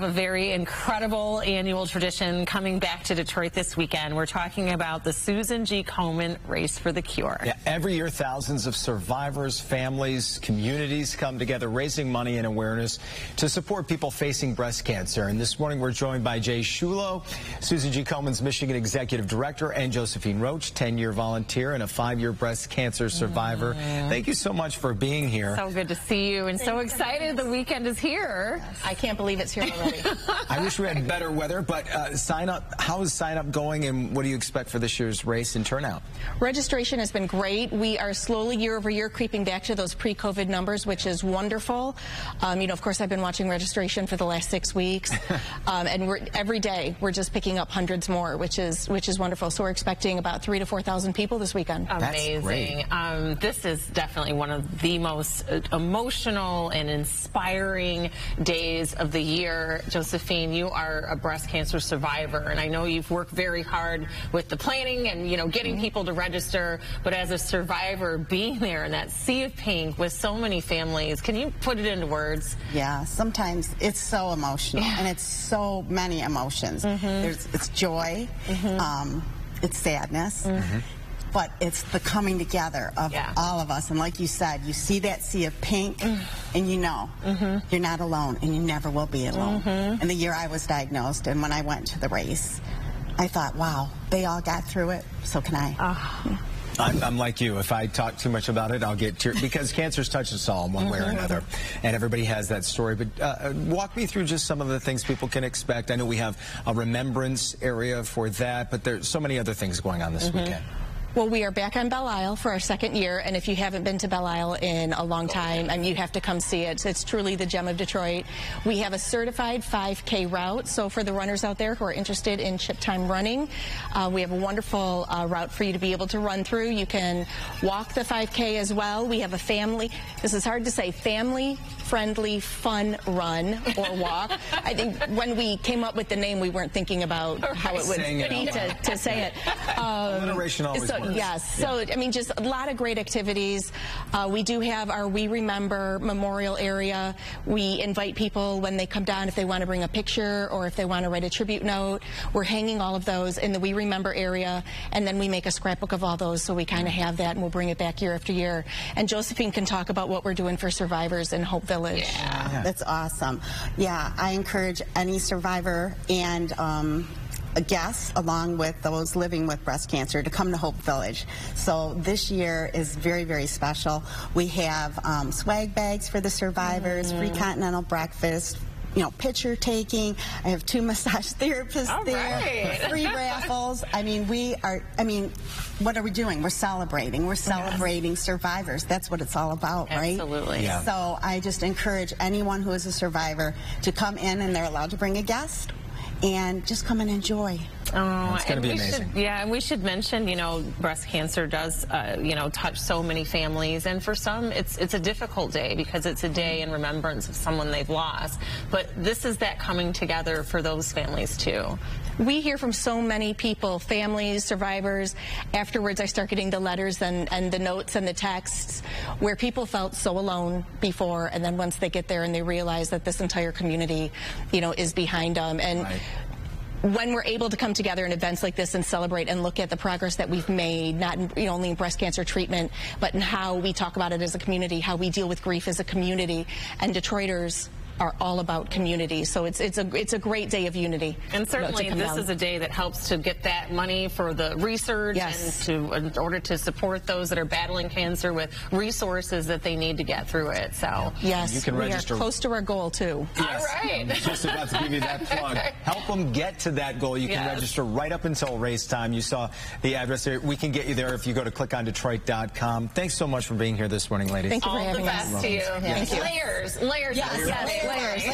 a very incredible annual tradition coming back to Detroit this weekend. We're talking about the Susan G. Komen Race for the Cure. Yeah, every year, thousands of survivors, families, communities come together raising money and awareness to support people facing breast cancer. And this morning, we're joined by Jay Shulo, Susan G. Komen's Michigan Executive Director, and Josephine Roach, 10-year volunteer and a 5-year breast cancer survivor. Thank you so much for being here. So good to see you, and so excited the weekend is here. I can't believe it's here already. I wish we had better weather, but sign up. How is sign up going, and what do you expect for this year's race and turnout? Registration has been great. We are slowly year over year creeping back to those pre-COVID numbers, which is wonderful. You know, of course, I've been watching registration for the last 6 weeks, and every day we're just picking up hundreds more, which is wonderful. So we're expecting about 3,000 to 4,000 people this weekend. Amazing. This is definitely one of the most emotional and inspiring days of the year. Josephine, you are a breast cancer survivor, and I know you've worked very hard with the planning and, you know, getting people to register, but as a survivor, being there in that sea of pink with so many families, can you put it into words? Yeah, sometimes it's so emotional, and it's so many emotions. It's joy, it's sadness, but it's the coming together of all of us. And like you said, you see that sea of pink, and you know you're not alone, and you never will be alone. And the year I was diagnosed, and when I went to the race, I thought, wow, they all got through it, so can I. I'm like you. If I talk too much about it, I'll get teary, because cancer's touched us all in one way or another, and everybody has that story. But walk me through just some of the things people can expect. I know we have a remembrance area for that, but there's so many other things going on this weekend. Well, we are back on Belle Isle for our 2nd year, and if you haven't been to Belle Isle in a long time, you have to come see it. It's truly the gem of Detroit. We have a certified 5K route, so for the runners out there who are interested in chip time running, we have a wonderful route for you to be able to run through. You can walk the 5K as well. We have a family, this is hard to say, family-friendly fun run or walk. I think when we came up with the name, we weren't thinking about how it would be to say it. Alliteration always works. Yes, so I mean, just a lot of great activities. We do have our We Remember memorial area. We invite people when they come down if they want to bring a picture or if they want to write a tribute note. We're hanging all of those in the We Remember area, and then we make a scrapbook of all those, so we kind of have that, and we'll bring it back year after year. And Josephine can talk about what we're doing for survivors in Hope Village. Yeah, that's awesome. Yeah, I encourage any survivor and guests, along with those living with breast cancer, to come to Hope Village. So this year is very, very special. We have swag bags for the survivors, free continental breakfast, you know, picture taking. I have 2 massage therapists there, free raffles. I mean, what are we doing? We're celebrating. We're celebrating survivors. That's what it's all about, right? Absolutely. Yeah. So I just encourage anyone who is a survivor to come in, and they're allowed to bring a guest, and just come and enjoy. Oh, it's going to be amazing. And we should mention, you know, breast cancer does, you know, touch so many families, and for some, it's a difficult day because it's a day in remembrance of someone they've lost. But this is that coming together for those families too. We hear from so many people, families, survivors. Afterwards, I start getting the letters and the notes and the texts where people felt so alone before, and then once they get there and they realize that this entire community, you know, is behind them. And when we're able to come together in events like this and celebrate and look at the progress that we've made, not only in breast cancer treatment, but in how we talk about it as a community, how we deal with grief as a community, and Detroiters are all about community, so it's a great day of unity. And certainly this is a day that helps to get that money for the research and in order to support those that are battling cancer with resources that they need to get through it. So yes, you can register. We are close to our goal too. Yes. All right. Just about to give you that plug. Help them get to that goal. You can register right up until race time. You saw the address there. We can get you there if you go to clickondetroit.com. Thanks so much for being here this morning, ladies. Thank you for having us. All the best to you. Thank you. Layers. Yes. Layers.